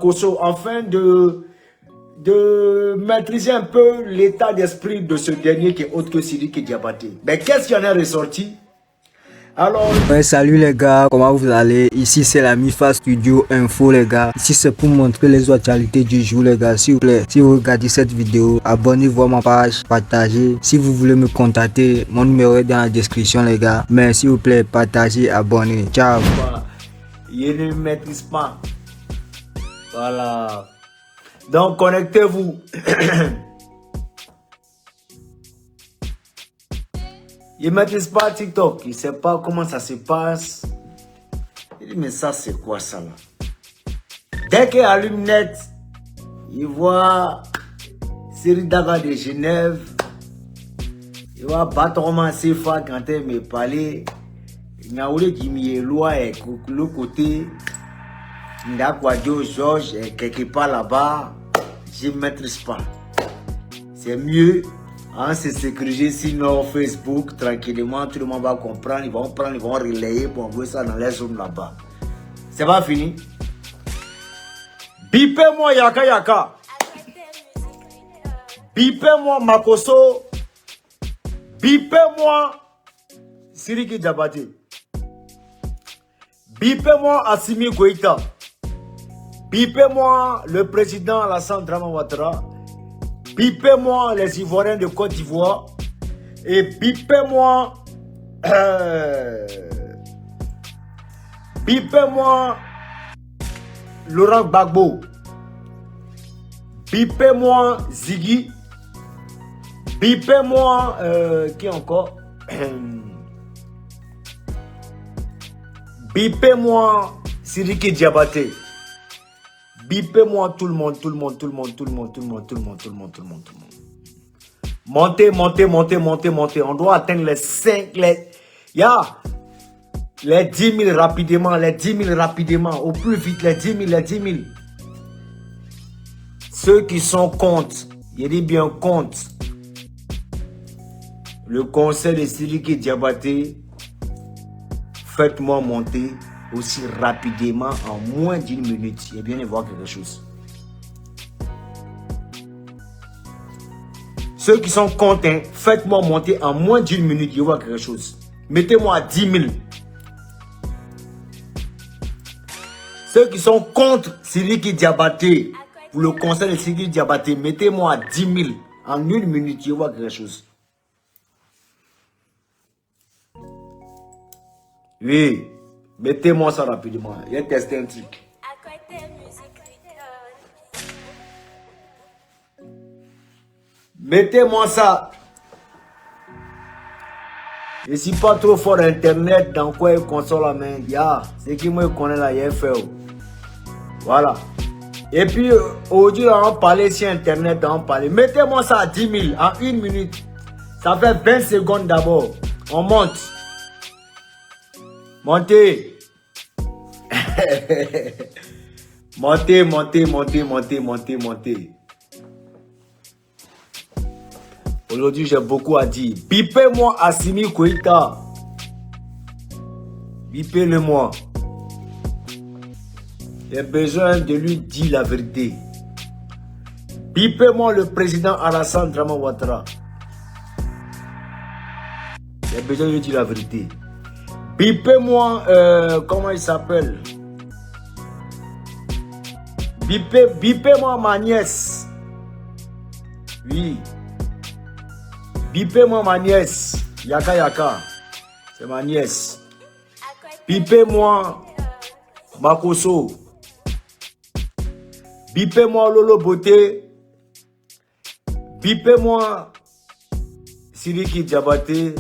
Koso, afin de maîtriser un peu l'état d'esprit de ce dernier qui est autre que Sidiki Diabaté. Mais qu'est-ce qui en est ressorti? Alors... Ouais, salut les gars, comment vous allez? Ici c'est la Mifa Studio Info les gars. Ici c'est pour montrer les actualités du jour les gars. S'il vous plaît, si vous regardez cette vidéo, abonnez-vous à ma page, partagez. Si vous voulez me contacter, mon numéro est dans la description les gars. Mais s'il vous plaît, partagez, abonnez. Ciao. Il ne maîtrise pas. Voilà. Donc connectez-vous. Il ne maîtrise pas TikTok. Il ne sait pas comment ça se passe. Il dit, mais ça, c'est quoi ça là? Dès qu'il allume net, il voit Série Daga de Genève. Il voit Batroma Sefa quand il me parlait. Il y a qui me loi et le côté. Il y a Georges quelque part là-bas. Je ne maîtrise pas. C'est mieux. On se sécuriser sinon Facebook tranquillement, tout le monde va comprendre, ils vont prendre, ils vont relayer pour envoyer ça dans les zones là-bas. C'est pas fini. Bipez-moi Yaka Yaka. Bipez-moi Makoso. Bipez-moi Sidiki Diabaté. Bipez-moi Assimi Goïta. Bipez-moi le président Alassane Dramane Ouattara. Bipez-moi les Ivoiriens de Côte d'Ivoire. Et bipez-moi... bipez-moi Laurent Gbagbo. Bipez-moi Ziggy. Bipez-moi... qui encore? Bipez-moi Sidiki Diabaté. Bipez-moi tout le monde. Montez. On doit atteindre les 5, les 10 000 rapidement, au plus vite, les 10 000. Ceux qui sont contre, je dis bien contre, le conseil de Sidiki Diabaté, faites-moi monter aussi rapidement en moins d'1 minute. Et bien de voir quelque chose. Ceux qui sont contents, faites-moi monter en moins d'1 minute. Je vois quelque chose. Mettez-moi à 10 000. Ceux qui sont contre Sidiki Diabaté, pour le conseil de Sidiki Diabaté, mettez-moi à 10 000. En 1 minute, je vois quelque chose. Oui. Mettez-moi ça rapidement. Je vais tester un truc. Mettez-moi ça. Je ne suis pas trop fort internet dans quoi il console la main. C'est qui me connaît là, il fait. Voilà. Et puis aujourd'hui, on va parler sur internet. On va parler. Mettez-moi ça à 10 000 en 1 minute. Ça fait 20 secondes d'abord. On monte. Montez. Montez. Aujourd'hui, j'ai beaucoup à dire. Bipez-moi Assimi Goïta. Bipez-le-moi. J'ai besoin de lui dire la vérité. Bipez-moi le président Alassane Dramane Ouattara. J'ai besoin de lui dire la vérité. Bipez-moi, comment il s'appelle? Bipez-moi ma nièce. Oui. Bipez-moi ma nièce. Yaka. C'est ma nièce. Bipez-moi Makoso. Bipez-moi Lolo Beauté. Bipez-moi Sidiki Diabaté.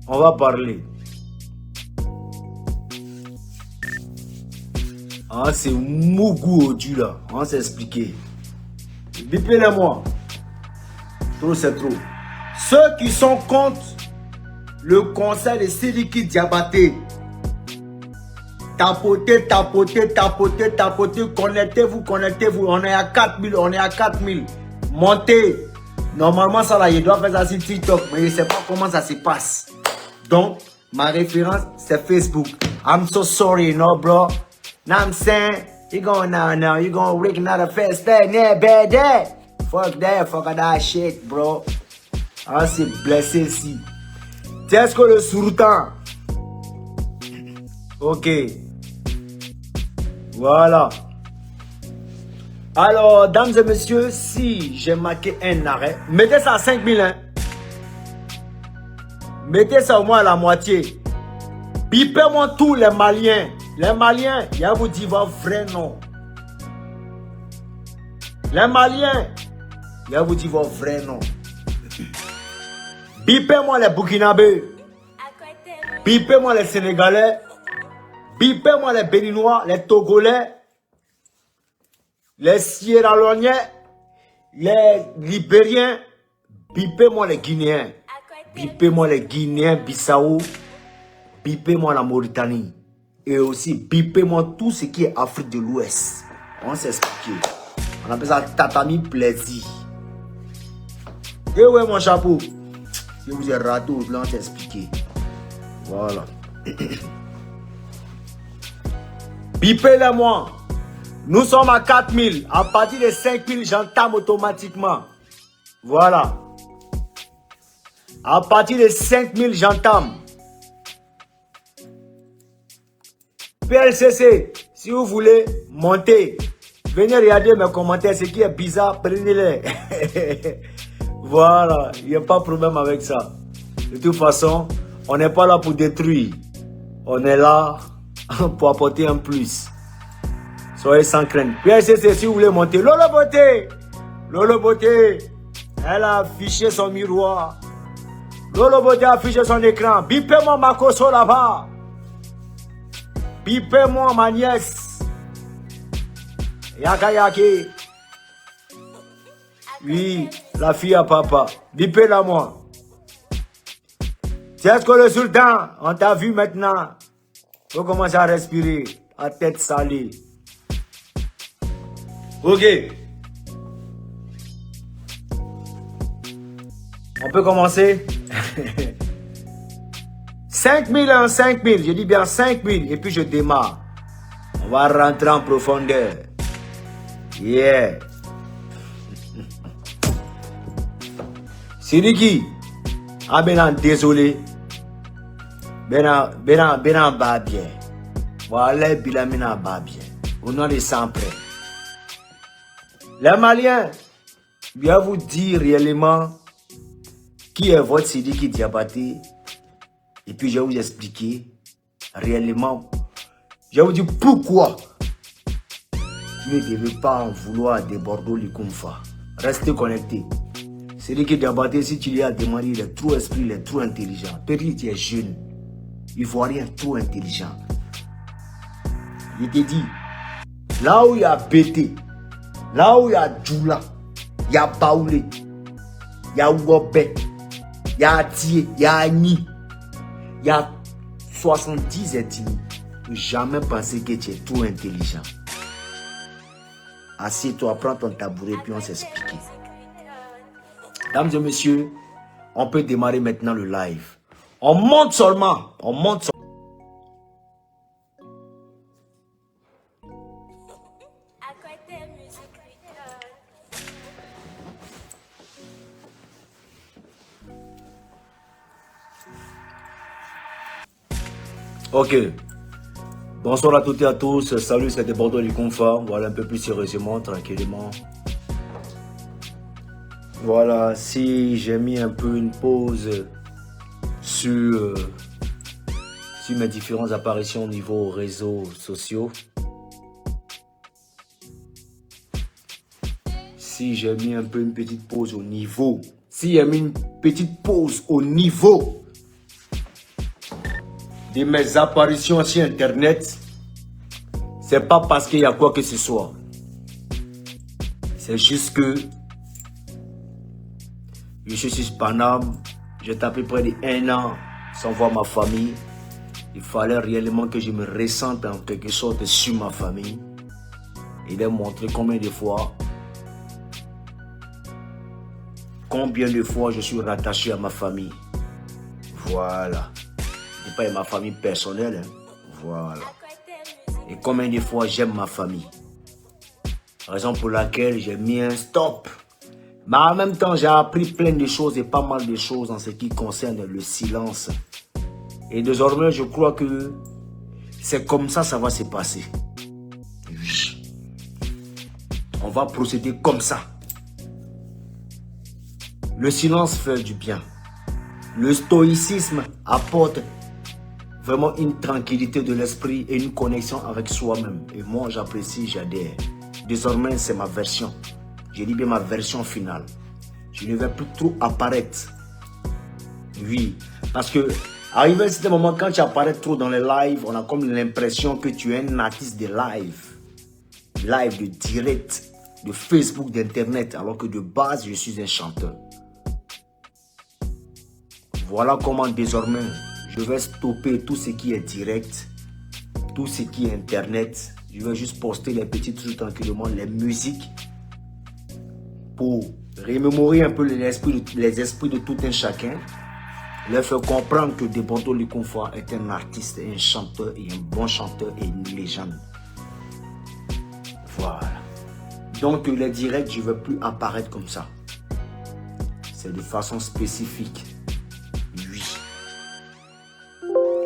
On va parler. C'est Mougou Odu là. On va s'expliquer. Bipez-les-moi. Trop, c'est trop. Ceux qui sont contre le conseil de Sidiki Diabaté, tapotez. Connectez-vous. On est à 4000. Montez. Normalement, ça là, il doit faire ça sur TikTok, mais je ne sais pas comment ça se passe. Donc, ma référence, c'est Facebook. I'm so sorry, no, bro. Now I'm saying, You going now, you gonna rig another fast that, yeah, bad that. Fuck that shit, bro. Ah, c'est blessé ici. Qu'est-ce que le sultan? Ok. Voilà. Alors, dames et messieurs, si j'ai marqué un arrêt, mettez ça à 5000, hein. Mettez ça au moins à la moitié. Bipez-moi tous les Maliens. Les Maliens, il y a vous dire votre vrai nom. Les Maliens, il y a vous dire votre vrai nom. Bipez-moi les Burkinabés. Bipez-moi les Sénégalais. Bipez-moi les Béninois, les Togolais, les Sierra Leonais, les Libériens. Bipez-moi les Guinéens. Bipez-moi les Guinéens, Bissau. Bipez-moi la Mauritanie. Et aussi, bipez-moi tout ce qui est Afrique de l'Ouest. On s'est expliqué. On appelle ça tatami plaisir. Et ouais, mon chapeau. Si vous êtes raté, là, on s'est expliqué. Voilà. Bipez-les-moi. Nous sommes à 4000. À partir de 5000, j'entame automatiquement. Voilà. À partir de 5000, j'entame. PLCC, si vous voulez monter, venez regarder mes commentaires. Ce qui est bizarre, prenez-les. Voilà, il n'y a pas de problème avec ça. De toute façon, on n'est pas là pour détruire. On est là pour apporter un plus. Soyez sans crainte. PLCC, si vous voulez monter. Lolo Beauté. Lolo Beauté. Elle a affiché son miroir. Lolo Beauté a affiché son écran. Bipez-moi ma cosso là-bas. Bipez-moi ma nièce. Yaka Yaki. Oui, la fille à papa. Bipez-la moi. C'est ce que le sultan, on t'a vu maintenant. Faut commencer à respirer. À tête salée. Ok. On peut commencer. 5000, hein, 5000. Je dis bien 5000. Et puis je démarre. On va rentrer en profondeur. Yeah. Sidiki. Ah ben désolé. Ben bas bien. Voilà bilamina bas bien. Au nom des sans prêts. Les Maliens, je vais vous dire réellement qui est votre Sidiki Diabaté. Et puis je vais vous expliquer réellement. Je vais vous dire pourquoi vous ne devez pas en vouloir à des Bordeaux Likumfa. Restez connectés. Sidiki Diabaté, si tu lui as demandé, il est trop esprit, il est trop intelligent. Peut-être qu'il est jeune. Il voit rien, trop intelligent. Il te dit, là où il y a BT, là où il y a Djoula, il y a Baoulé, il y a Wobé, il y a Atié, il y a Agni, il y a 70 ethnies. Ne jamais penser que tu es trop intelligent. Assieds-toi, prends ton tabouret, puis on s'explique. Mesdames et messieurs, on peut démarrer maintenant le live. On monte seulement. On monte seulement. Ok. Bonsoir à toutes et à tous. Salut, c'était Bordeaux du Confort. Voilà un peu plus sérieusement, tranquillement. Voilà, si j'ai mis un peu une pause sur mes différentes apparitions au niveau réseaux sociaux. Si j'ai mis un peu une petite pause au niveau. Si j'ai mis une petite pause au niveau de mes apparitions sur Internet, c'est pas parce qu'il y a quoi que ce soit. C'est juste que je suis sur Paname, j'ai tapé près d'1 an sans voir ma famille. Il fallait réellement que je me ressente en quelque sorte sur ma famille. Et de montrer combien de fois je suis rattaché à ma famille. Voilà. Je ne dis pas ma famille personnelle. Hein. Voilà. Et combien de fois j'aime ma famille. Raison pour laquelle j'ai mis un stop. Mais en même temps, j'ai appris plein de choses et pas mal de choses en ce qui concerne le silence. Et désormais, je crois que c'est comme ça va se passer. Oui. On va procéder comme ça. Le silence fait du bien. Le stoïcisme apporte vraiment une tranquillité de l'esprit et une connexion avec soi-même. Et moi, j'apprécie, j'adhère. Désormais, c'est ma version. Je dis bien ma version finale. Je ne vais plus trop apparaître. Oui, parce que arrivé à ce moment, quand tu apparais trop dans les lives, on a comme l'impression que tu es un artiste de live. Live de direct, de Facebook, d'internet, alors que de base, je suis un chanteur. Voilà comment désormais, je vais stopper tout ce qui est direct, tout ce qui est internet. Je vais juste poster les petits trucs tranquillement, les musiques, pour remémorer un peu les esprits de tout un chacun, leur faire comprendre que Débonto Likonfa est un artiste, un chanteur et un bon chanteur et une légende. Voilà. Donc les directs, je ne vais plus apparaître comme ça. C'est de façon spécifique. Oui.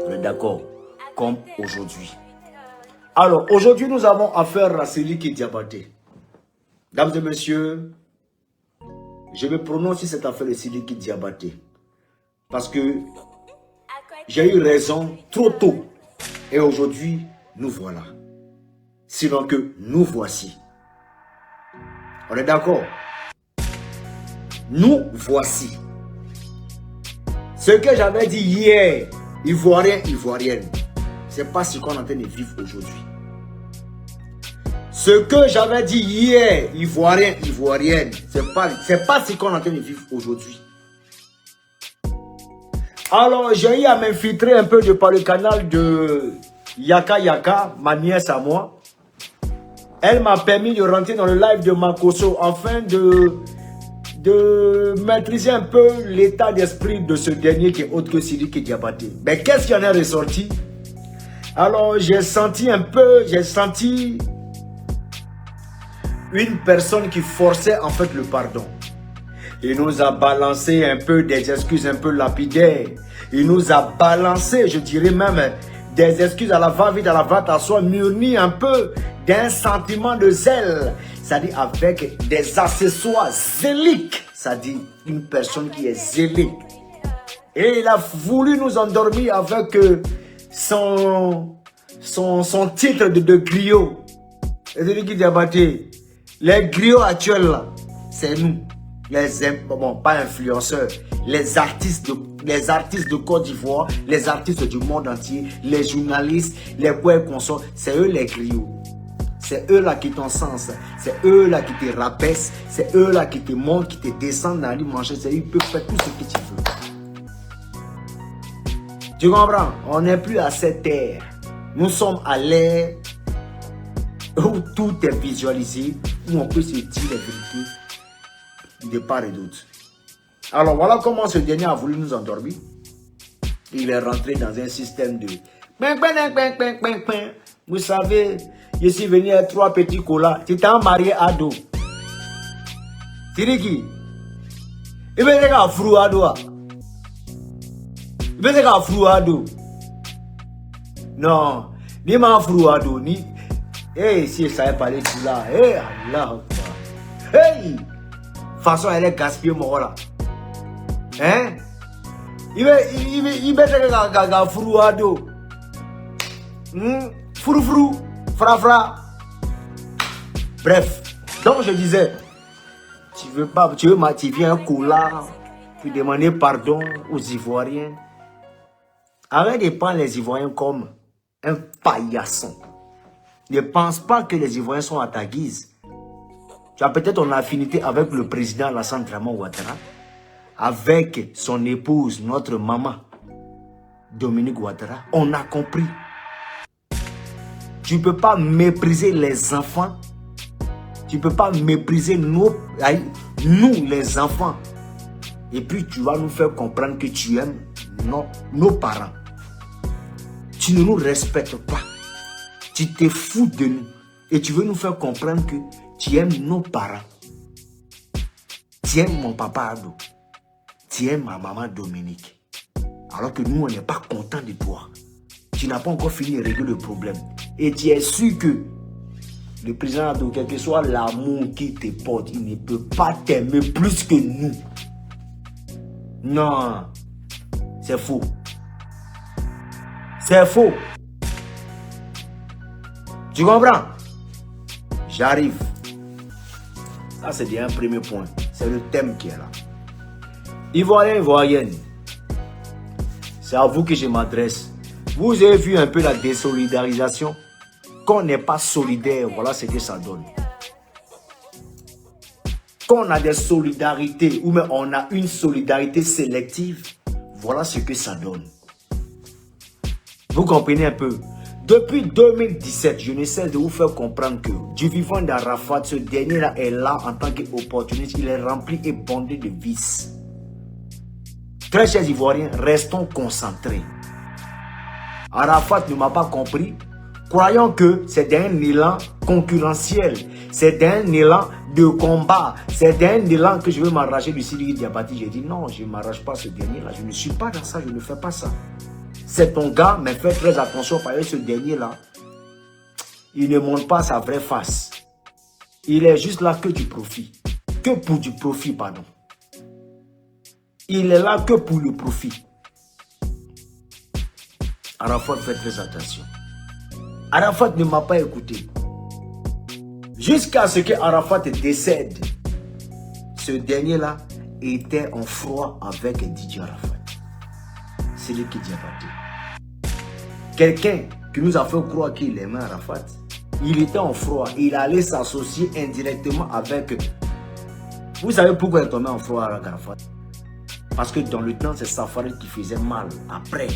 Vous êtes d'accord? Comme aujourd'hui. Alors, aujourd'hui, nous avons affaire à Sidiki Diabaté. Mesdames et messieurs, je vais prononcer cette affaire de Sidiki Diabaté. Parce que j'ai eu raison trop tôt. Et aujourd'hui, nous voilà. Sinon que nous voici. On est d'accord? Nous voici. Ce que j'avais dit hier, Ivoirien, Ivoirienne, c'est pas ce qu'on est en train de vivre aujourd'hui. Ce que j'avais dit hier, Ivoirien, Ivoirienne, c'est pas ce qu'on est en train de vivre aujourd'hui. Alors, j'ai eu à m'infiltrer un peu par le canal de Yaka Yaka, ma nièce à moi. Elle m'a permis de rentrer dans le live de Makosso afin de maîtriser un peu l'état d'esprit de ce dernier qui est autre que Sidiki Diabaté. Mais qu'est-ce qui en est ressorti? Alors, j'ai senti une personne qui forçait en fait le pardon. Il nous a balancé un peu des excuses un peu lapidaires. Il nous a balancé, je dirais même, des excuses à la va-vite, à la va-t'asseoir, murni un peu d'un sentiment de zèle. C'est-à-dire avec des accessoires zéliques. C'est-à-dire une personne qui est zélique. Et il a voulu nous endormir avec son titre de griot. Et de Sidiki Diabaté. Les griots actuels là, c'est nous. Bon, pas influenceurs, les artistes de Côte d'Ivoire, les artistes du monde entier, les journalistes, les quoi consorts, c'est eux les griots. C'est eux là qui t'encensent, c'est eux là qui te rabaissent, c'est eux là qui te montent, qui te descendent dans les manches, c'est eux qui peuvent faire tout ce que tu veux. Tu comprends? On n'est plus à cette ère. Nous sommes à l'ère où tout est visualisé, où on peut se dire la vérité de part et d'autre. Alors voilà comment ce dernier a voulu nous endormir. Il est rentré dans un système de... Vous savez, je suis venu à 3 petits colas. Tu t'es marié à dos. Sidiki. Il veut dire qu'à frou à dos. Il veut dire qu'à frou à dos. Non. Ni ma frou à dos. Ni... Hey, si je savais parler tout là. Hey, Allah. Hey. De toute façon, elle est gaspillée, mon là. Hein? Il veut dire qu'à frou à dos. Frou frou, fra fra. Bref, donc je disais, tu viens un cola, tu demander pardon aux Ivoiriens. Arrête de prendre les Ivoiriens comme un paillasson. Ne pense pas que les Ivoiriens sont à ta guise. Tu as peut-être une affinité avec le président Alassane Dramane Ouattara, avec son épouse, notre maman, Dominique Ouattara. On a compris. Tu ne peux pas mépriser les enfants. Tu ne peux pas mépriser nous les enfants. Et puis tu vas nous faire comprendre que tu aimes nos parents. Tu ne nous respectes pas. Tu te fous de nous. Et tu veux nous faire comprendre que tu aimes nos parents. Tu aimes mon papa Ado. Tu aimes ma maman Dominique. Alors que nous, on n'est pas content de toi. Tu n'as pas encore fini de régler le problème. Et tu es sûr que le président Ado, quel que soit l'amour qu'il te porte, il ne peut pas t'aimer plus que nous. Non, c'est faux. C'est faux. Tu comprends? J'arrive. Ça, c'est déjà un premier point. C'est le thème qui est là. Ivoiriens, Ivoiriennes, c'est à vous que je m'adresse. Vous avez vu un peu la désolidarisation? Quand on n'est pas solidaire, voilà ce que ça donne. Quand on a des solidarités, ou même on a une solidarité sélective, voilà ce que ça donne. Vous comprenez un peu? Depuis 2017, je ne cesse de vous faire comprendre que du vivant d'Arafat, ce dernier-là est là en tant qu'opportuniste. Il est rempli et bondé de vices. Très chers Ivoiriens, restons concentrés. Arafat ne m'a pas compris. Croyons que c'est un élan concurrentiel. C'est un élan de combat. C'est un élan que je veux m'arracher du Sidiki Diabati. J'ai dit non, je ne m'arrache pas ce dernier-là. Je ne suis pas dans ça, je ne fais pas ça. C'est ton gars, mais fais très attention parce que ce dernier-là, il ne montre pas sa vraie face. Il est juste là que du profit. Que pour du profit, pardon. Il est là que pour le profit. Arafat, faites très attention. Arafat ne m'a pas écouté. Jusqu'à ce que Arafat décède, ce dernier-là était en froid avec Didier Arafat. C'est lui qui dit Diabati. Quelqu'un qui nous a fait croire qu'il aimait Arafat, il était en froid. Il allait s'associer indirectement avec... Vous savez pourquoi il est tombé en froid avec Arafat? Parce que dans le temps, c'est Safari qui faisait mal. Après,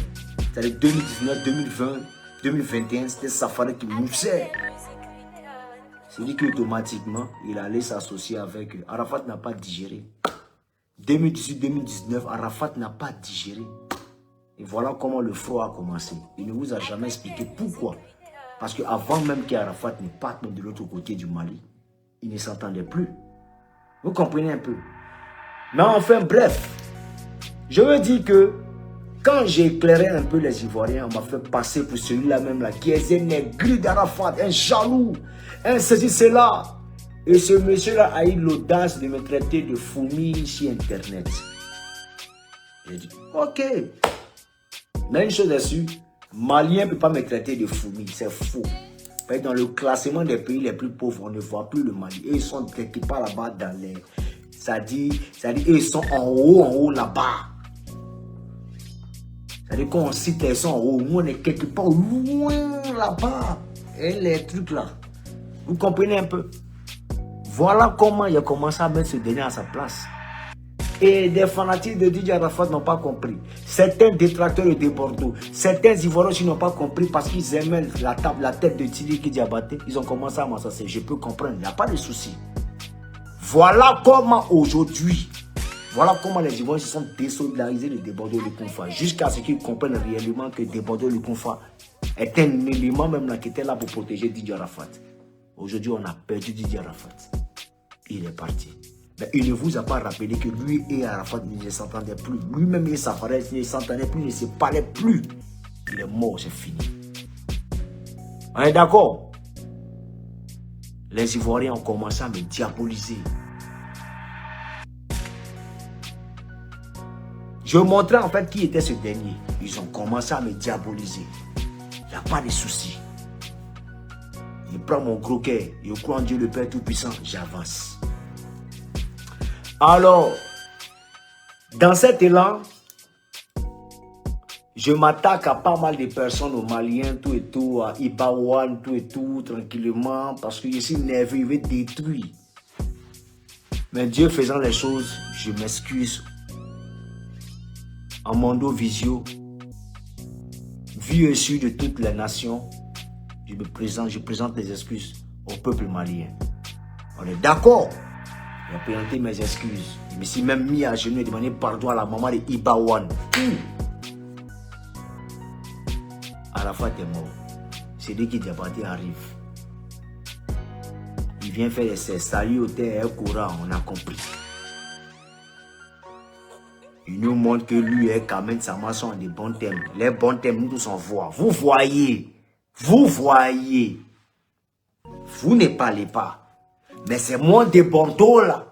c'est-à-dire 2019, 2020, 2021, c'était Safari qui moussait. C'est dit qu'automatiquement, il allait s'associer avec eux. Arafat n'a pas digéré. 2018-2019, Arafat n'a pas digéré. Et voilà comment le froid a commencé. Il ne vous a jamais expliqué pourquoi. Parce qu'avant même qu'Arafat ne parte de l'autre côté du Mali, il ne s'entendait plus. Vous comprenez un peu? Mais enfin, bref, je veux dire que quand j'ai éclairé un peu les Ivoiriens, on m'a fait passer pour celui-là même là, qui est un aigri d'Arafat, un jaloux, un ceci, cela. Et ce monsieur-là a eu l'audace de me traiter de fourmi sur Internet. J'ai dit, ok. Mais une chose est sûre, Malien ne peut pas me traiter de fourmi, c'est faux. Dans le classement des pays les plus pauvres, on ne voit plus le Mali. Et ils sont quelque part là-bas dans les... Ça dit, ils sont en haut là-bas. C'est-à-dire qu'on cite les sont en haut, nous on est quelque part loin là-bas. Et les trucs là. Vous comprenez un peu? Voilà comment il a commencé à mettre ce dernier à sa place. Et des fanatiques de Didier Arafat n'ont pas compris. Certains détracteurs de Bordeaux, certains Ivoiriens aussi n'ont pas compris parce qu'ils aimaient la tête de Sidiki Diabaté. Ils ont commencé à m'assasser. Je peux comprendre, il n'y a pas de souci. Voilà comment aujourd'hui, voilà comment les Ivoiriens se sont désolidarisés de Desbordeaux-le-Confat. Jusqu'à ce qu'ils comprennent réellement que Desbordeaux-le-Confat est un élément même là qui était là pour protéger Didier Arafat. Aujourd'hui, on a perdu Didier Arafat. Il est parti. Mais il ne vous a pas rappelé que lui et Arafat ne s'entendaient plus. Lui-même et Safari ne s'entendaient plus, ne se parlaient plus. Il est mort, c'est fini. On est d'accord? Les Ivoiriens ont commencé à me diaboliser. Je montrais en fait qui était ce dernier. Ils ont commencé à me diaboliser. Il n'y a pas de souci. Je prends mon gros cœur. Je crois en Dieu le Père Tout-Puissant. J'avance. Alors, dans cet élan, je m'attaque à pas mal de personnes, aux Maliens, tout et tout, à Ibawan, tout et tout, tranquillement, parce que je suis nerveux, il veut détruire. Mais Dieu faisant les choses, je m'excuse. En Mondo Visio, vu et su de toutes les nations, je présente les excuses au peuple malien. On est d'accord? Je vais présenter mes excuses. Je me suis même mis à genoux et demandé pardon à la maman de Ibawan. Arafat est mort. C'est lui qui Diabaté arrive. qui vient faire ses saluts au terre courant, on a compris. Il nous montre que lui et Kamen Sama sont des bons thèmes. Les bons thèmes, nous tous on voit. Vous voyez. Vous voyez. Vous ne parlez pas. Mais c'est moi des bandeaux là.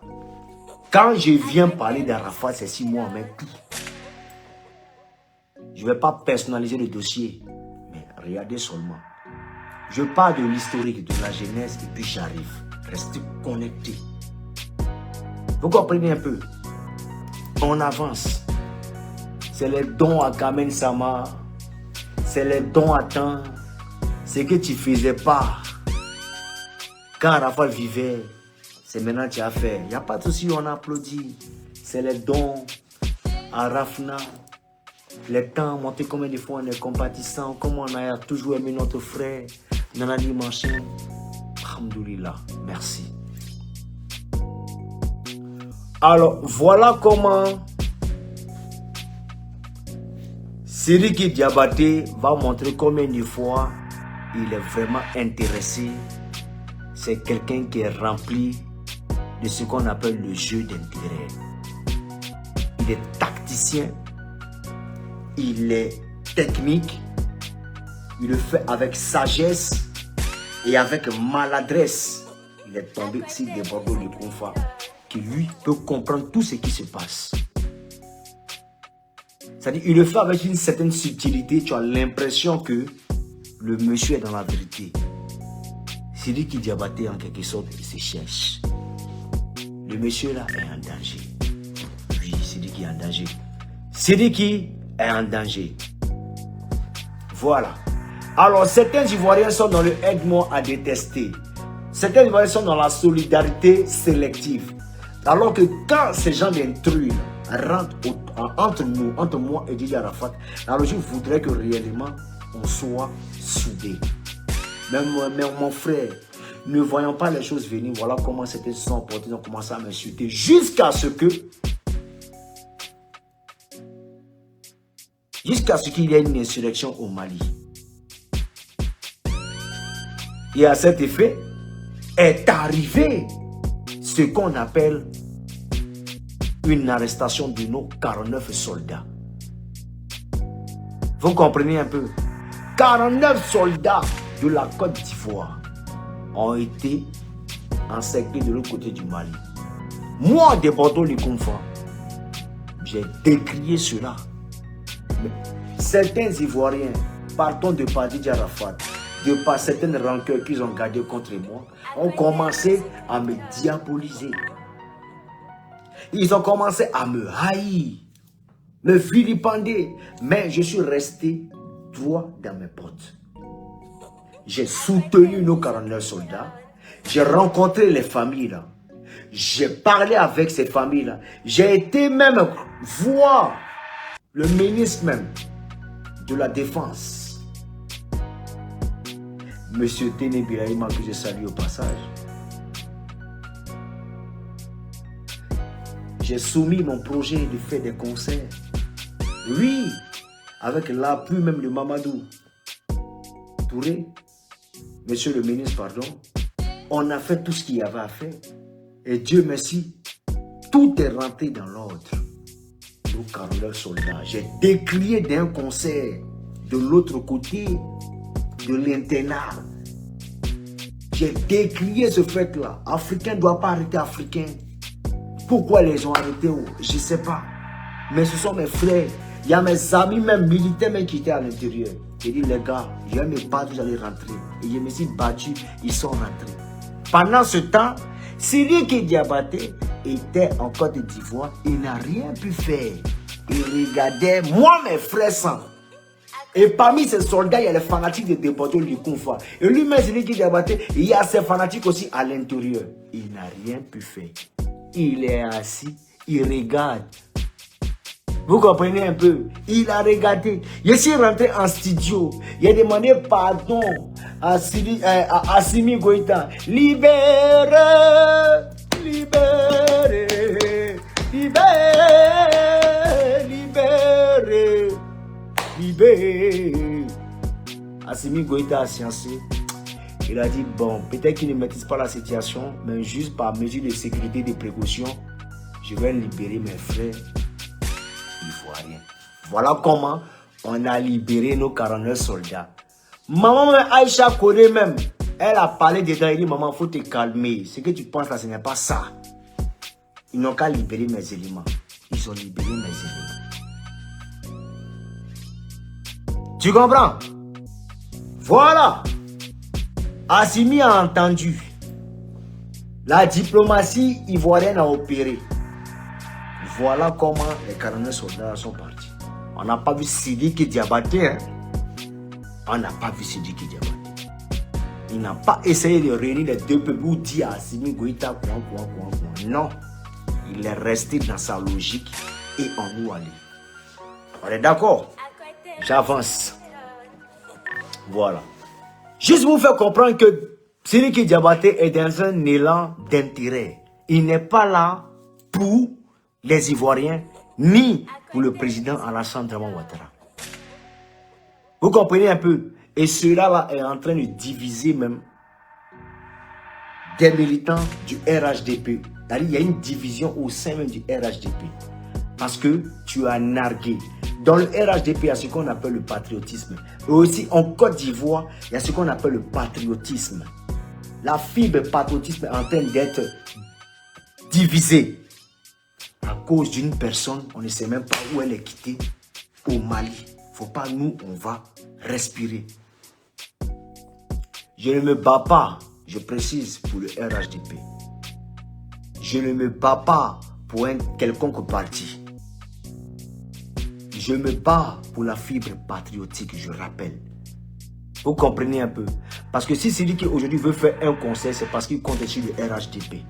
Quand je viens parler d'Arafat, c'est si moi avec tout. Je ne vais pas personnaliser le dossier. Mais regardez seulement. Je parle de l'historique, de la jeunesse et puis j'arrive. Restez connectés. Vous comprenez un peu? On avance. C'est les dons à Kamen Sama. C'est les dons à temps. Ce que tu ne faisais pas. Quand Arafat vivait, c'est maintenant que tu as fait. Il n'y a pas de souci, on applaudit. C'est les dons à Rafna. Les temps, monter combien de fois on est compatissant, comment on a toujours aimé notre frère. Nanani Machin. Alhamdoulilah, merci. Alors, voilà comment Sidiki Diabaté va montrer combien de fois il est vraiment intéressé. C'est quelqu'un qui est rempli de ce qu'on appelle le jeu d'intérêt. Il est tacticien, il est technique, il le fait avec sagesse et avec maladresse. Il est tombé ici des bordeaux de Konfa qui lui peut comprendre tout ce qui se passe. C'est-à-dire, il le fait avec une certaine subtilité. Tu as l'impression que le monsieur est dans la vérité. Sidiki Diabaté, en quelque sorte, il se cherche. Le monsieur là est en danger. Oui, Sidiki est en danger. Sidiki est en danger. Voilà. Alors, certains Ivoiriens sont dans le aide-moi à détester. Certains Ivoiriens sont dans la solidarité sélective. Alors que quand ces gens d'intrus rentrent entre nous, entre moi et Didier Arafat, la logique voudrait que réellement on soit soudés. Mais mon frère, ne voyant pas les choses venir, voilà comment c'était son porté, ils ont commencé à m'insulter jusqu'à ce qu'il y ait une insurrection au Mali. Et à cet effet, est arrivé ce qu'on appelle une arrestation de nos 49 soldats. Vous comprenez un peu? 49 soldats de la Côte d'Ivoire ont été encerclés de l'autre côté du Mali. Moi, des Bordeaux, les confrères, j'ai décrié cela. Mais certains Ivoiriens, partons de Didier Arafat, de par certaines rancœurs qu'ils ont gardées contre moi, ont commencé à me diaboliser. Ils ont commencé à me haïr, me vilipender, mais je suis resté droit dans mes potes. J'ai soutenu nos 49 soldats, j'ai rencontré les familles là, j'ai parlé avec ces familles là, j'ai été même voir le ministre même de la Défense. Monsieur Téné Birahima, que je salue au passage. J'ai soumis mon projet de faire des concerts. Oui, avec l'appui même de Mamadou Touré, monsieur le ministre, pardon. On a fait tout ce qu'il y avait à faire. Et Dieu merci, tout est rentré dans l'ordre. Nos 49 soldats. J'ai décrié d'un concert de l'autre côté de l'internat. J'ai décrié ce fait-là. Africain ne doit pas arrêter Africain. Pourquoi les ont arrêtés? Je ne sais pas. Mais ce sont mes frères. Il y a mes amis même militaires même qui étaient à l'intérieur. J'ai dit les gars, je vais me battre, j'allais rentrer. Et je me suis battu, ils sont rentrés. Pendant ce temps, Sidiki Diabaté était en Côte d'Ivoire. Il n'a rien pu faire. Il regardait, moi mes frères sang. Et parmi ces soldats, il y a les fanatiques de déportés du Konfa. Et lui-même, Sidiki Diabaté, il y a ces fanatiques aussi à l'intérieur. Il n'a rien pu faire. Il est assis, il regarde. Vous comprenez un peu? Il a regardé. Je suis rentré en studio. Il a demandé pardon à Assimi Goïta. Libérez, libérez, libérez, libérez, libérez. Assimi Goïta a sciencé. Il a dit, bon, peut-être qu'il ne maîtrise pas la situation, mais juste par mesure de sécurité et de précaution, je vais libérer mes frères ivoiriens. Voilà comment on a libéré nos 49 soldats. Maman Aïcha Kodé même, elle a parlé dedans, elle dit, maman, il faut te calmer. Ce que tu penses là, ce n'est pas ça. Ils n'ont qu'à libérer mes éléments. Ils ont libéré mes éléments. Tu comprends? Voilà. Assimi a entendu. La diplomatie ivoirienne a opéré. Voilà comment les 49 soldats sont partis. On n'a pas vu Sidiki Diabaté. Hein? On n'a pas vu Sidiki Diabaté. Il n'a pas essayé de réunir les deux peuples ou dire à Assimi Goïta quoi. Non. Il est resté dans sa logique et on nous allait. On est d'accord? J'avance. Voilà. Juste vous faire comprendre que Sidiki Diabaté est dans un élan d'intérêt. Il n'est pas là pour les Ivoiriens, ni pour le président Alassane Dramane Ouattara. Vous comprenez un peu? Et cela là est en train de diviser même des militants du RHDP. Il y a une division au sein même du RHDP. Parce que tu as nargué. Dans le RHDP, il y a ce qu'on appelle le patriotisme. Et aussi en Côte d'Ivoire, il y a ce qu'on appelle le patriotisme. La fibre patriotisme est en train d'être divisée. À cause d'une personne, on ne sait même pas où elle est quittée, au Mali. Il ne faut pas, nous, on va respirer. Je ne me bats pas, je précise, pour le RHDP. Je ne me bats pas pour un quelconque parti. Je me bats pour la fibre patriotique, je rappelle. Vous comprenez un peu? Parce que si celui qui aujourd'hui veut faire un conseil, c'est parce qu'il compte sur le RHDP.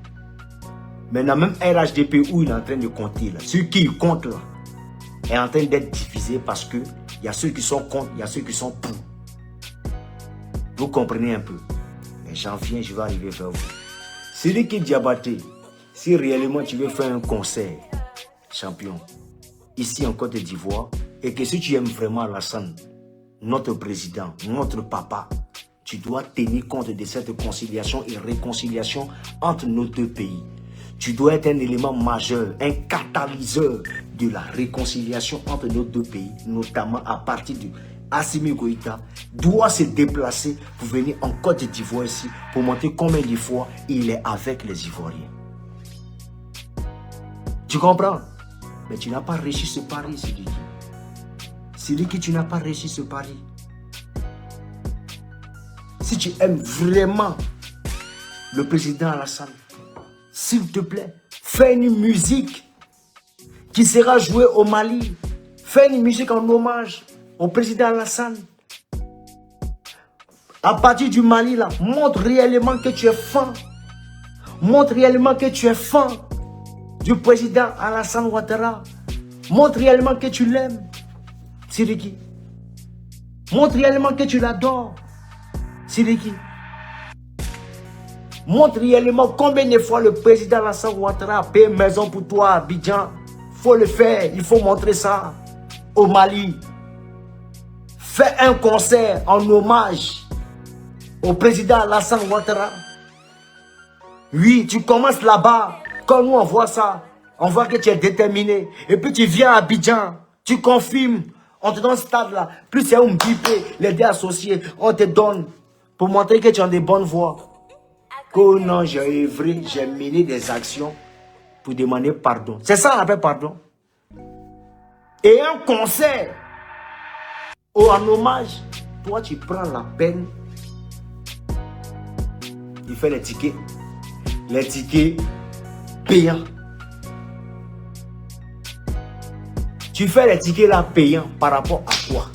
Maintenant, même RHDP où il est en train de compter, là, ceux qui comptent là, est en train d'être divisé parce que il y a ceux qui sont contre, il y a ceux qui sont pour. Vous comprenez un peu? Mais j'en viens, je vais arriver vers vous. Celui qui est Diabaté, si réellement tu veux faire un conseil, champion, ici en Côte d'Ivoire, et que si tu aimes vraiment Alassane, notre président, notre papa, tu dois tenir compte de cette conciliation et réconciliation entre nos deux pays. Tu dois être un élément majeur, un catalyseur de la réconciliation entre nos deux pays, notamment à partir de Assimi Goïta, doit se déplacer pour venir en Côte d'Ivoire ici, pour montrer combien de fois il est avec les Ivoiriens. Tu comprends? Mais tu n'as pas réussi ce pari, Sidiki. Sidiki, tu n'as pas réussi ce pari. Si tu aimes vraiment le président Alassane, s'il te plaît, fais une musique qui sera jouée au Mali. Fais une musique en hommage au président Alassane. À partir du Mali, là, montre réellement que tu es fan. Montre réellement que tu es fan du président Alassane Ouattara. Montre réellement que tu l'aimes, Sidiki. Montre réellement que tu l'adores, Sidiki. Montre réellement combien de fois le président Alassane Ouattara a payé une maison pour toi à Abidjan. Il faut le faire, il faut montrer ça au Mali. Fais un concert en hommage au président Alassane Ouattara. Oui, tu commences là-bas. Quand nous on voit ça, on voit que tu es déterminé. Et puis tu viens à Abidjan, tu confirmes. On te donne ce stade-là. Plus c'est un bipé, les deux associés, on te donne pour montrer que tu as des bonnes voix. Que non, j'ai œuvré, j'ai mené des actions pour demander pardon. C'est ça qu'on appelle pardon. Et un concert en hommage, toi tu prends la peine. Il fait les tickets payants. Tu fais les tickets là payants par rapport à quoi?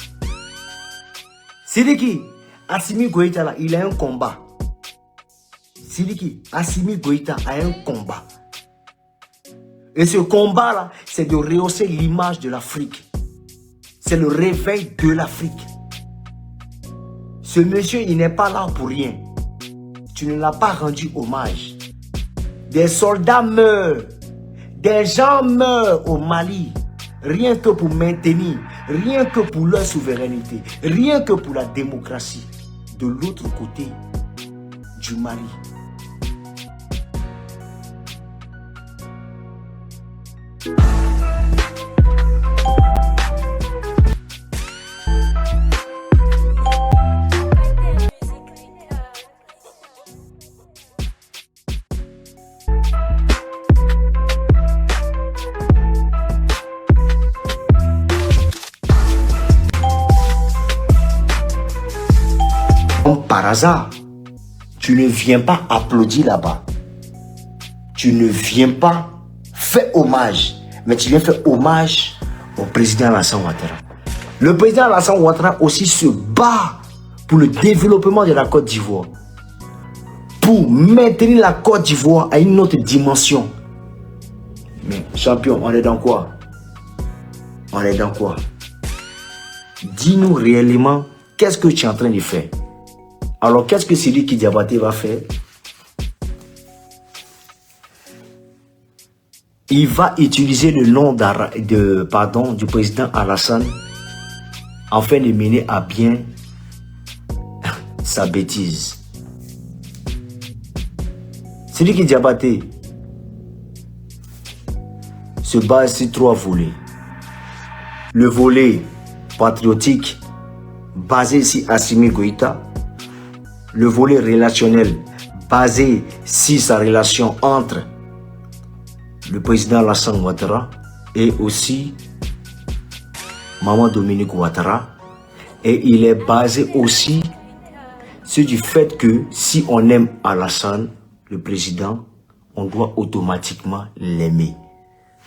Sidiki, Assimi Goïta là, il a un combat. Sidiki, Assimi Goïta a un combat. Et ce combat là, c'est de rehausser l'image de l'Afrique. C'est le réveil de l'Afrique. Ce monsieur, il n'est pas là pour rien. Tu ne l'as pas rendu hommage. Des soldats meurent. Des gens meurent au Mali. Rien que pour maintenir, rien que pour leur souveraineté, rien que pour la démocratie. De l'autre côté, du Mali. Comme par hasard, tu ne viens pas applaudir là-bas. Tu ne viens pas faire hommage, mais tu viens faire hommage au président Alassane Ouattara. Le président Alassane Ouattara aussi se bat pour le développement de la Côte d'Ivoire, pour maintenir la Côte d'Ivoire à une autre dimension. Mais champion, on est dans quoi? On est dans quoi? Dis-nous réellement, qu'est-ce que tu es en train de faire? Alors, qu'est-ce que Sidiki Diabaté va faire? Il va utiliser le nom du président Alassane afin de mener à bien sa bêtise. Sidiki Diabaté se base sur 3 volets. Le volet patriotique basé sur Assimi Goïta. Le volet relationnel basé sur sa relation entre le président Alassane Ouattara et aussi Maman Dominique Ouattara. Et il est basé aussi sur du fait que si on aime Alassane, le président, on doit automatiquement l'aimer.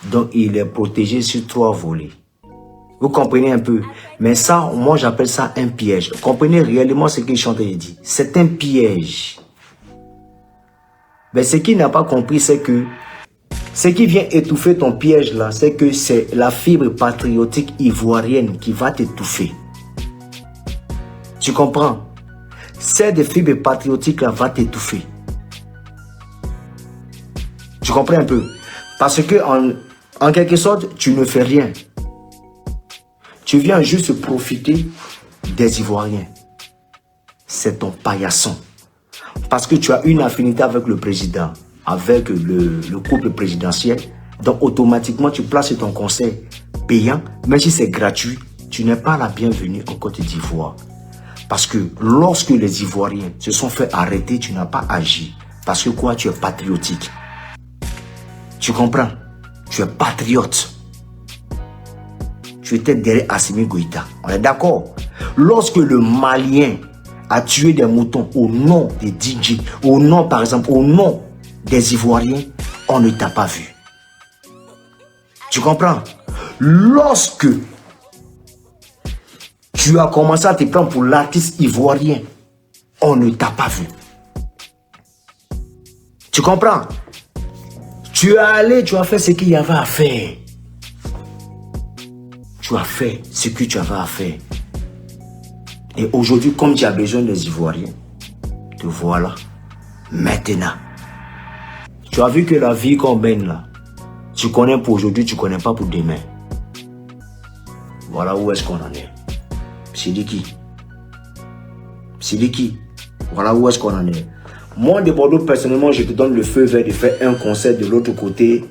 Donc il est protégé sur 3 volets. Vous comprenez un peu? Mais ça, moi j'appelle ça un piège. Vous comprenez réellement ce qu'il chantait et dit? C'est un piège. Mais ce qu'il n'a pas compris, c'est que ce qui vient étouffer ton piège là, c'est que c'est la fibre patriotique ivoirienne qui va t'étouffer. Tu comprends? Cette fibre patriotique là va t'étouffer. Tu comprends un peu? Parce que en quelque sorte, tu ne fais rien. Tu viens juste profiter des Ivoiriens. C'est ton paillasson. Parce que tu as une affinité avec le président, avec le couple présidentiel. Donc automatiquement, tu places ton conseil payant. Même si c'est gratuit, tu n'es pas la bienvenue en Côte d'Ivoire. Parce que lorsque les Ivoiriens se sont fait arrêter, tu n'as pas agi. Parce que quoi? Tu es patriotique. Tu comprends? Tu es patriote. Tu étais derrière Assimi Goïta. On est d'accord? Lorsque le Malien a tué des moutons au nom des DJ, au nom par exemple, au nom des Ivoiriens, on ne t'a pas vu. Tu comprends? Lorsque tu as commencé à te prendre pour l'artiste ivoirien, on ne t'a pas vu. Tu comprends? Tu es allé, tu as fait ce qu'il y avait à faire. Tu as fait ce que tu avais à faire. Et aujourd'hui, comme tu as besoin des Ivoiriens, te voilà. Maintenant, tu as vu que la vie qu'on mène là, tu connais pour aujourd'hui, tu ne connais pas pour demain. Voilà où est-ce qu'on en est. Sidiki. Sidiki. Voilà où est-ce qu'on en est. Moi, de Bordeaux, personnellement, je te donne le feu vert de faire un concert de l'autre côté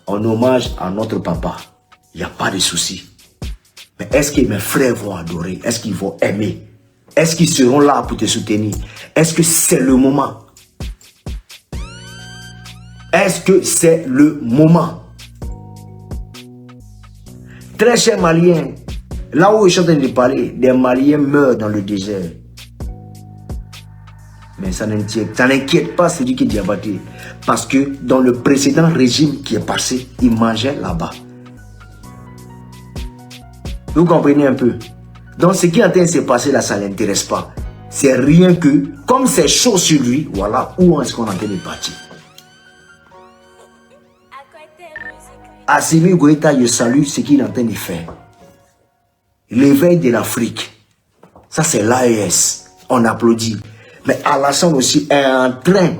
en hommage à notre papa. Il n'y a pas de souci. Mais est-ce que mes frères vont adorer? Est-ce qu'ils vont aimer? Est-ce qu'ils seront là pour te soutenir? Est-ce que c'est le moment? Est-ce que c'est le moment? Très chers Maliens, là où je suis en train de parler, des Maliens meurent dans le désert. Mais ça n'inquiète pas Sidiki Diabaté. Parce que dans le précédent régime qui est passé, ils mangeaient là-bas. Vous comprenez un peu? Donc ce qui est en train de se passer là, ça ne l'intéresse pas. C'est rien que, comme c'est chaud sur lui, voilà où est-ce qu'on est en train de partir. Assimi Goïta, je salue ce qu'il est en train de faire. L'éveil de l'Afrique. Ça c'est l'AES. On applaudit. Mais Alassane aussi est en train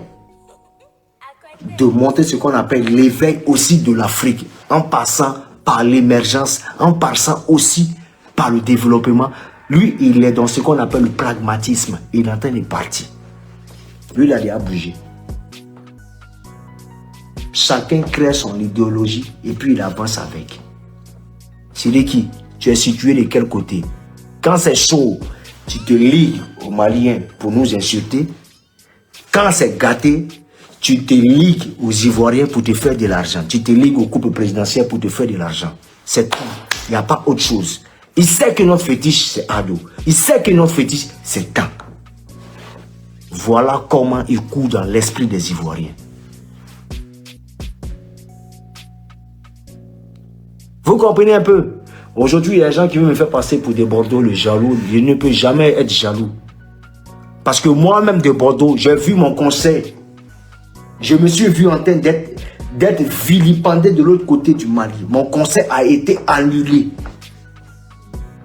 de monter ce qu'on appelle l'éveil aussi de l'Afrique. En passant par l'émergence, en passant aussi par le développement. Lui, il est dans ce qu'on appelle le pragmatisme. Il est en train de partir. Lui, il a déjà bougé. Chacun crée son idéologie et puis il avance avec. C'est qui? Tu es situé de quel côté? Quand c'est chaud, tu te ligues aux Maliens pour nous insulter. Quand c'est gâté, tu te ligues aux Ivoiriens pour te faire de l'argent. Tu te ligues au couple présidentiel pour te faire de l'argent. C'est tout. Il n'y a pas autre chose. Il sait que notre fétiche, c'est Ado. Il sait que notre fétiche, c'est Tan. Voilà comment il court dans l'esprit des Ivoiriens. Vous comprenez un peu? Aujourd'hui, il y a des gens qui veulent me faire passer pour des Bordeaux, le jaloux. Je ne peux jamais être jaloux. Parce que moi-même de Bordeaux, j'ai vu mon conseil. Je me suis vu en train d'être vilipendé de l'autre côté du Mali. Mon conseil a été annulé.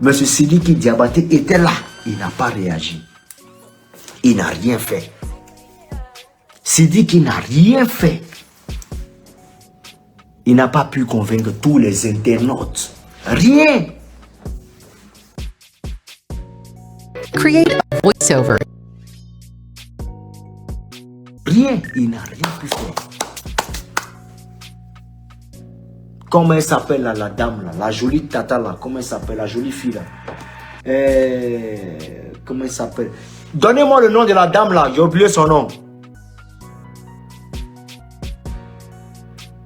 M. Sidiki Diabaté était là. Il n'a pas réagi. Il n'a rien fait. Sidiki n'a rien fait. Il n'a pas pu convaincre tous les internautes. Rien. Create a voiceover. Rien. Il n'a rien pu faire. Comment elle s'appelle là, la dame là, la jolie tata là, comment elle s'appelle, la jolie fille là. Comment elle s'appelle? Donnez-moi le nom de la dame là, j'ai oublié son nom.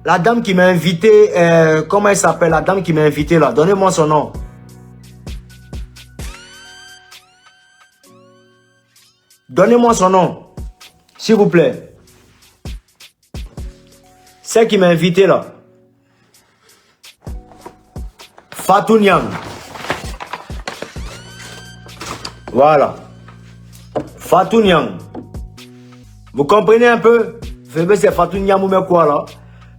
La dame qui m'a invité, comment elle s'appelle, la dame qui m'a invité là, donnez-moi son nom. Donnez-moi son nom, s'il vous plaît. Celle qui m'a invité là. Fatou Niang. Voilà. Fatou Niang. Vous comprenez un peu? C'est Fatou Niang ou mais quoi là?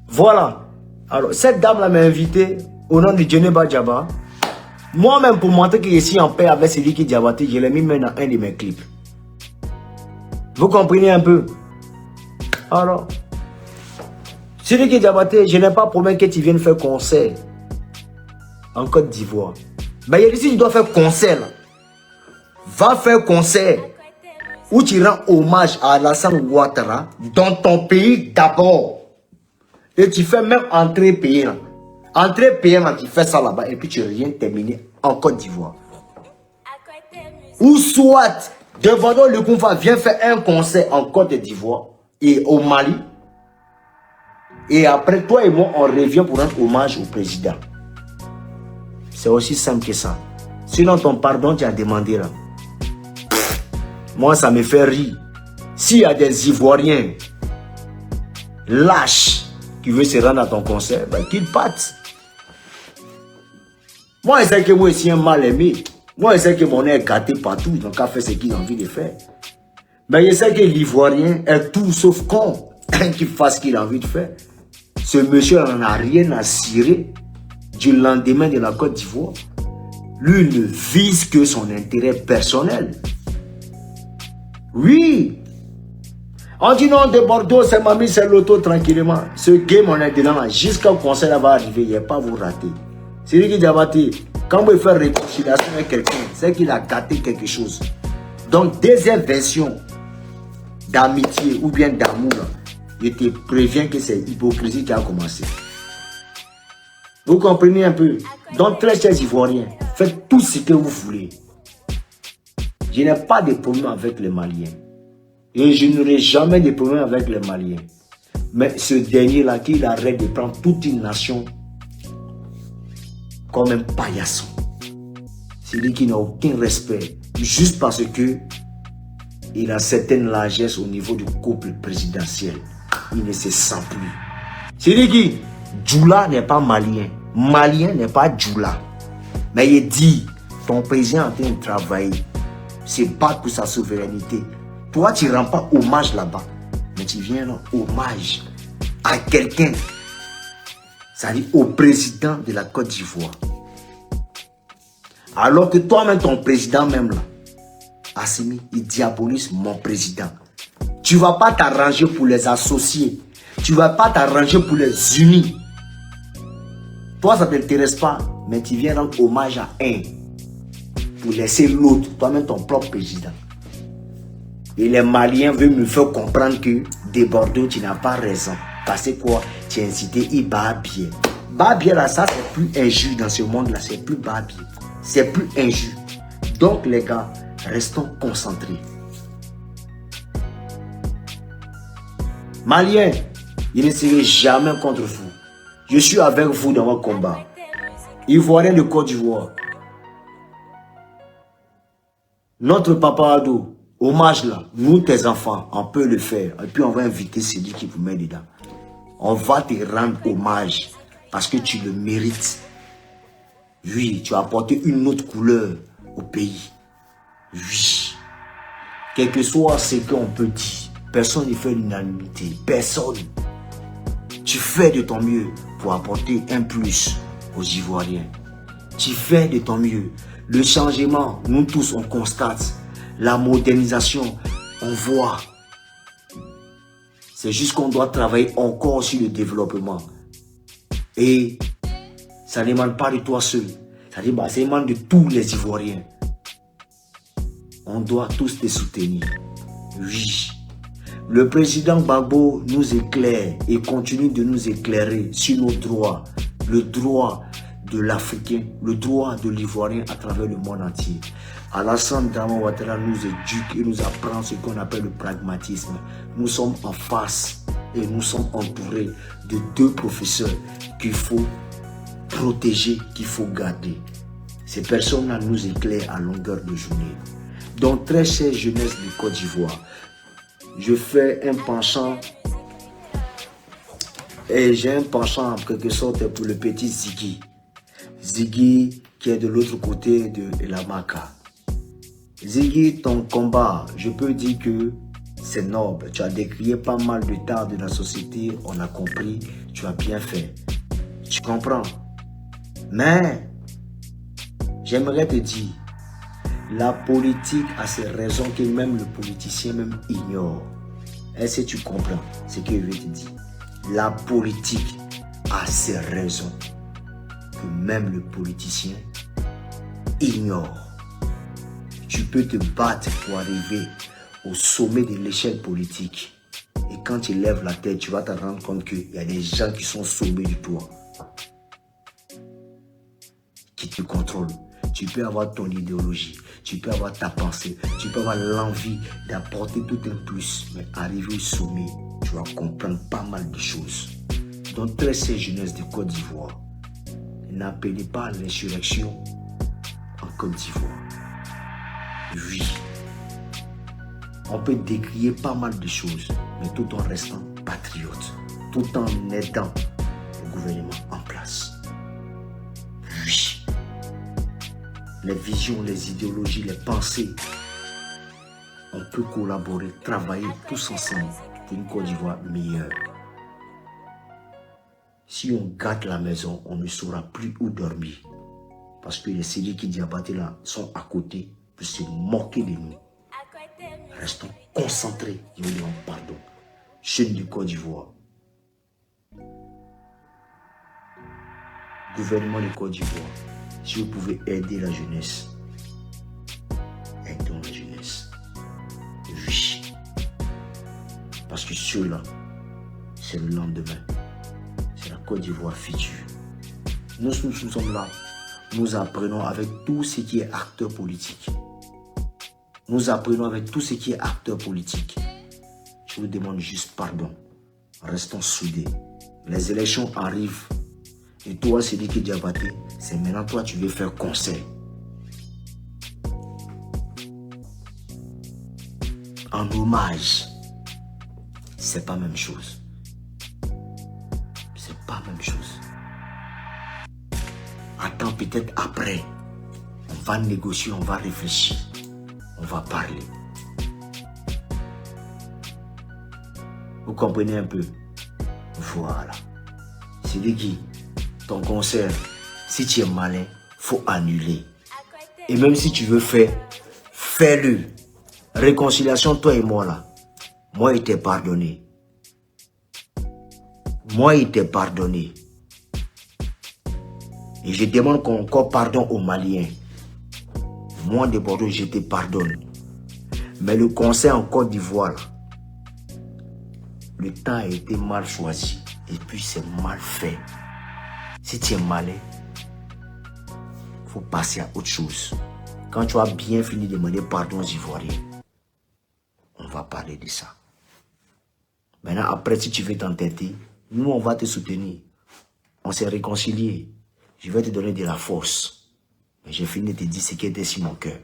Voilà. Alors, cette dame-là m'a invité au nom de Djeneba Djaba. Moi-même, pour montrer que je suis en paix avec Sidiki Diabaté, je l'ai mis maintenant dans un de mes clips. Vous comprenez un peu? Alors, Sidiki Diabaté, je n'ai pas promis que tu viennes faire concert en Côte d'Ivoire. Ben, il y a ici, tu dois faire concert là. Va faire concert où tu rends hommage à Alassane Ouattara dans ton pays d'abord. Et tu fais même entrée payée là. Entrée payée là, tu fais ça là-bas et puis tu reviens terminer en Côte d'Ivoire. Ou soit, devant le Koumfa vient faire un concert en Côte d'Ivoire et au Mali. Et après, toi et moi, on revient pour rendre hommage au président. C'est aussi simple que ça. Sinon, ton pardon, tu as demandé là. Moi, ça me fait rire. S'il y a des Ivoiriens lâches qui veulent se rendre à ton concert, ben, qu'ils partent. Moi, je sais que moi, je suis un mal aimé. Moi, je sais que mon nez est gâté partout. Donc, à faire ce qu'il a envie de faire. Mais je sais que l'Ivoirien est tout sauf con qu'il fasse ce qu'il a envie de faire. Ce monsieur n'en a rien à cirer du lendemain de la Côte d'Ivoire. Lui ne vise que son intérêt personnel. Oui. On dit non, de Bordeaux, c'est mamie, c'est l'auto tranquillement. Ce game, on est dedans là. Jusqu'à le concert va arriver, il n'y a pas vous rater. C'est lui qui dit abattu. Quand vous faites réconciliation avec quelqu'un, c'est qu'il a gâté quelque chose. Donc, deuxième version d'amitié ou bien d'amour, je te préviens que c'est l'hypocrisie qui a commencé. Vous comprenez un peu? Donc, très chers Ivoiriens, faites tout ce que vous voulez. Je n'ai pas de problème avec les Maliens. Et je n'aurai jamais de problème avec les Maliens. Mais ce dernier-là, qu'il arrête de prendre toute une nation comme un paillasson. C'est lui qui n'a aucun respect. Juste parce que il a certaines largesses au niveau du couple présidentiel. Il ne se sent plus. C'est lui qui, Djoula n'est pas malien. Malien n'est pas Djoula. Mais il dit, ton président est en train de travailler. Se battre pour sa souveraineté. Toi, tu ne rends pas hommage là-bas. Mais tu viens rendre hommage à quelqu'un. C'est-à-dire au président de la Côte d'Ivoire. Alors que toi-même, ton président même là, Assimi, il diabolise mon président. Tu ne vas pas t'arranger pour les associer. Tu ne vas pas t'arranger pour les unis. Toi, ça ne t'intéresse pas, mais tu viens rendre hommage à un pour laisser l'autre, toi-même ton propre président. Et les Maliens veulent me faire comprendre que de Bordeaux, tu n'as pas raison. Parce que quoi? Tu as incité et Barbier. Barbier là, ça c'est plus injure dans ce monde là, c'est plus Barbier. C'est plus injure. Donc les gars, restons concentrés. Maliens, je ne serai jamais contre vous. Je suis avec vous dans mon combat. Ivoiriens de Côte d'Ivoire. Notre papa Ado, hommage là, nous tes enfants, on peut le faire. Et puis on va inviter celui qui vous met dedans. On va te rendre hommage parce que tu le mérites. Oui, tu as apporté une autre couleur au pays. Oui. Quel que soit ce qu'on peut dire, personne ne fait l'unanimité. Personne. Tu fais de ton mieux pour apporter un plus aux Ivoiriens. Tu fais de ton mieux. Le changement, nous tous, on constate. La modernisation, on voit. C'est juste qu'on doit travailler encore sur le développement. Et ça ne demande pas de toi seul. Ça demande de tous les Ivoiriens. On doit tous te soutenir. Oui. Le président Gbagbo nous éclaire et continue de nous éclairer sur nos droits. Le droit de l'Africain, le droit de l'Ivoirien à travers le monde entier. Alassane Dramane Ouattara nous éduque et nous apprend ce qu'on appelle le pragmatisme. Nous sommes en face et nous sommes entourés de deux professeurs qu'il faut protéger, qu'il faut garder. Ces personnes-là nous éclairent à longueur de journée. Donc, très chère jeunesse de Côte d'Ivoire, je fais un penchant et j'ai un penchant en quelque sorte pour le petit Ziggy. Ziggy qui est de l'autre côté de la Maca. Ziggy, ton combat, je peux dire que c'est noble. Tu as décrié pas mal de temps de la société, on a compris, tu as bien fait. Tu comprends? Mais, j'aimerais te dire, la politique a ses raisons que même le politicien même ignore. Est-ce que tu comprends ce que je vais te dire? La politique a ses raisons que même le politicien ignore. Tu peux te battre pour arriver au sommet de l'échelle politique. Et quand tu lèves la tête, tu vas te rendre compte qu'il y a des gens qui sont au sommet de toi, qui te contrôlent. Tu peux avoir ton idéologie, tu peux avoir ta pensée, tu peux avoir l'envie d'apporter tout un plus. Mais arriver au sommet, tu vas comprendre pas mal de choses. Donc, très chère jeunesse de Côte d'Ivoire, n'appelez pas à l'insurrection en Côte d'Ivoire. Oui, on peut décrier pas mal de choses, mais tout en restant patriote, tout en aidant le gouvernement en place. Oui, les visions, les idéologies, les pensées, on peut collaborer, travailler tous ensemble pour une Côte d'Ivoire meilleure. Si on gâte la maison, on ne saura plus où dormir. Parce que les Sidiki Diabaté là sont à côté pour se moquer de nous. Restons concentrés et nous demandons pardon. Chaîne du Côte d'Ivoire. Gouvernement du Côte d'Ivoire. Si vous pouvez aider la jeunesse, aidons la jeunesse. Oui. Parce que ceux-là, c'est le lendemain. C'est la Côte d'Ivoire future. Nous sommes là. Nous apprenons avec tout ce qui est acteur politique. Nous apprenons avec tout ce qui est acteur politique. Je vous demande juste pardon. Restons soudés. Les élections arrivent. Et toi, Sidiki Diabaté, c'est maintenant toi tu veux faire conseil. En hommage, c'est pas la même chose. C'est pas la même chose. Attends, peut-être après, on va négocier, on va réfléchir, on va parler. Vous comprenez un peu? Voilà. Sidiki, ton concert, si tu es malin, faut annuler. Et même si tu veux faire, fais-le. Réconciliation, toi et moi là. Moi, il t'est pardonné. Moi, il t'est pardonné. Et je demande encore pardon aux Maliens. Moi, de Bordeaux, je te pardonne. Mais le conseil en Côte d'Ivoire, le temps a été mal choisi. Et puis c'est mal fait. Si tu es malin, il faut passer à autre chose. Quand tu as bien fini de demander pardon aux Ivoiriens, on va parler de ça. Maintenant, après, si tu veux t'entêter, nous, on va te soutenir. On s'est réconciliés. Je vais te donner de la force. Mais j'ai fini de te dire ce qui était sur mon cœur.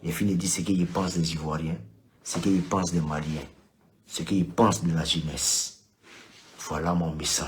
J'ai fini de dire ce qu'ils pensent des Ivoiriens, ce qu'ils pensent des Maliens, ce qu'ils pensent de la jeunesse. Voilà mon message.